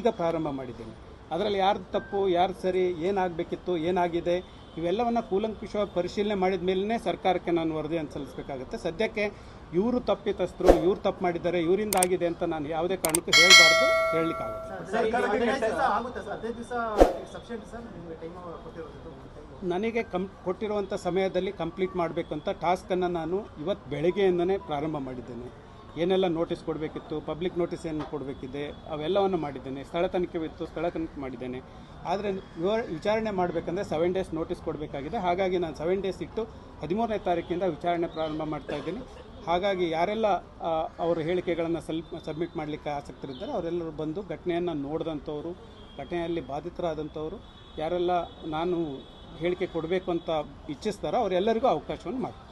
ಈಗ ಪ್ರಾರಂಭ ಮಾಡಿದ್ದೀನಿ. ಅದರಲ್ಲಿ ಯಾರ್ದು ತಪ್ಪು, ಯಾರು ಸರಿ, ಏನಾಗಬೇಕಿತ್ತು, ಏನಾಗಿದೆ, ಇವೆಲ್ಲವನ್ನು ಕೂಲಂಕುಷವಾಗಿ ಪರಿಶೀಲನೆ ಮಾಡಿದ ಮೇಲೇ ಸರ್ಕಾರಕ್ಕೆ ನಾನು ವರದಿಯನ್ನು ಸಲ್ಲಿಸಬೇಕಾಗುತ್ತೆ. ಸದ್ಯಕ್ಕೆ ಇವರು ತಪ್ಪಿತಸ್ಥರು, ಇವ್ರು ತಪ್ಪು ಮಾಡಿದ್ದಾರೆ, ಇವರಿಂದ ಆಗಿದೆ ಅಂತ ನಾನು ಯಾವುದೇ ಕಾರಣಕ್ಕೂ ಹೇಳಬಾರ್ದು, ಹೇಳಲಿಕ್ಕಾಗುತ್ತೆ. ನನಗೆ ಕೊಟ್ಟಿರುವಂಥ ಸಮಯದಲ್ಲಿ ಕಂಪ್ಲೀಟ್ ಮಾಡಬೇಕು ಅಂತ ಟಾಸ್ಕನ್ನು ನಾನು ಇವತ್ತು ಬೆಳಗ್ಗೆಯಿಂದನೇ ಪ್ರಾರಂಭ ಮಾಡಿದ್ದೇನೆ. ಏನೆಲ್ಲ ನೋಟಿಸ್ ಕೊಡಬೇಕಿತ್ತು, ಪಬ್ಲಿಕ್ ನೋಟಿಸ್ ಏನು ಕೊಡಬೇಕಿದೆ, ಅವೆಲ್ಲವನ್ನು ಮಾಡಿದ್ದೇನೆ. ಸ್ಥಳ ತನಿಖೆ ಇತ್ತು, ಸ್ಥಳ ತನಿಖೆ ಮಾಡಿದ್ದೇನೆ. ಆದರೆ ವಿಚಾರಣೆ ಮಾಡಬೇಕಂದ್ರೆ 7 ಡೇಸ್ ನೋಟಿಸ್ ಕೊಡಬೇಕಾಗಿದೆ. ಹಾಗಾಗಿ ನಾನು 7 ಡೇಸ್ ಇಟ್ಟು 13ನೇ ತಾರೀಕಿಂದ ವಿಚಾರಣೆ ಪ್ರಾರಂಭ ಮಾಡ್ತಾ ಇದ್ದೀನಿ. ಹಾಗಾಗಿ ಯಾರೆಲ್ಲ ಅವರ ಹೇಳಿಕೆಗಳನ್ನು ಸಬ್ಮಿಟ್ ಮಾಡಲಿಕ್ಕೆ ಆಸಕ್ತರಿದ್ದಾರೆ ಅವರೆಲ್ಲರೂ ಬಂದು ಘಟನೆಯನ್ನು ನೋಡಿದಂಥವ್ರು, ಘಟನೆಯಲ್ಲಿ ಬಾಧಿತರಾದಂಥವರು, ಯಾರೆಲ್ಲ ನಾನು ಹೇಳಿಕೆ ಕೊಡಬೇಕು ಅಂತ ಇಚ್ಛಿಸ್ತಾರೋ ಅವರೆಲ್ಲರಿಗೂ ಅವಕಾಶವನ್ನು ಮಾಡ್ತೀನಿ.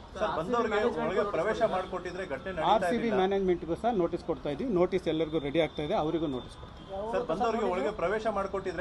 RCB ಮ್ಯಾನೇಜ್ಮೆಂಟ್ಗೂ ಸಹ ನೋಟಿಸ್ ಕೊಡ್ತಾ ಇದ್ದೀವಿ. ನೋಟಿಸ್ ಎಲ್ಲರಿಗೂ ರೆಡಿ ಆಗ್ತಾ ಇದೆ, ಅವರಿಗೂ ನೋಟಿಸ್ ಕೊಡ್ತೀವಿ.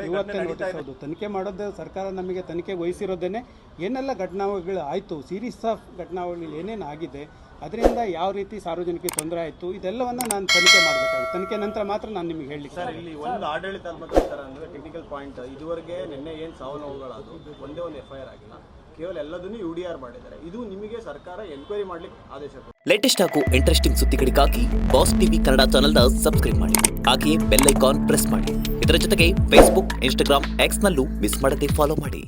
ಇವತ್ತೇ ನೋಟಿಸ್. ಹೌದು, ತನಿಖೆ ಮಾಡೋದು ಸರ್ಕಾರ ನಮಗೆ ತನಿಖೆ ವಹಿಸಿರೋದೇನೆ ಏನೆಲ್ಲ ಘಟನಾವಳಿಗಳು ಆಯಿತು, ಸೀರೀಸ್ ಆಫ್ ಘಟನಾವಳಿಗಳು ಏನೇನು ಆಗಿದೆ, ಅದರಿಂದ ಯಾವ ರೀತಿ ಸಾರ್ವಜನಿಕರಿಗೆ ತೊಂದರೆ ಆಯಿತು, ಇದೆಲ್ಲವನ್ನು ನಾನು ತನಿಖೆ ಮಾಡಬೇಕಾಗುತ್ತೆ. ತನಿಖೆ ನಂತರ ಮಾತ್ರ ನಾನು ನಿಮಗೆ ಹೇಳಲಿಕ್ಕೆ. ಸರ್, ಇಲ್ಲಿ ಒಂದು ಆಡಳಿತಾತ್ಮಕ ವಿಚಾರ ಅಂದರೆ ಟೆಕ್ನಿಕಲ್ ಪಾಯಿಂಟ್. ಇದುವರೆಗೆ ನಿನ್ನೆ ಏನು ಸಾವು ನೋವುಗಳಾದವು, ಒಂದೇ ಒಂದು FIR ಆಗಿಲ್ಲ, ಕೇವಲ ಎಲ್ಲದನ್ನು UDR ಮಾಡಿದ್ದಾರೆ. ಇದು ನಿಮಗೆ ಸರ್ಕಾರ ಎನ್ಕ್ವೈರಿ ಮಾಡಲಿಕ್ಕೆ ಆದೇಶ. ಲೇಟೆಸ್ಟ್ ಹಾಗೂ ಇಂಟ್ರೆಸ್ಟಿಂಗ್ ಸುದ್ದಿಗಳಿಗಾಗಿ ಬಾಸ್ ಟಿವಿ ಕನ್ನಡ ಚಾನೆಲ್ನ ಸಬ್ಸ್ಕ್ರೈಬ್ ಮಾಡಿ. ಹಾಗೆಯೇ ಬೆಲ್ ಐಕಾನ್ ಪ್ರೆಸ್ ಮಾಡಿ. ಇದರ ಜೊತೆಗೆ ಫೇಸ್ಬುಕ್, ಇನ್ಸ್ಟಾಗ್ರಾಮ್, X ನಲ್ಲೂ ಮಿಸ್ ಮಾಡದೆ ಫಾಲೋ ಮಾಡಿ.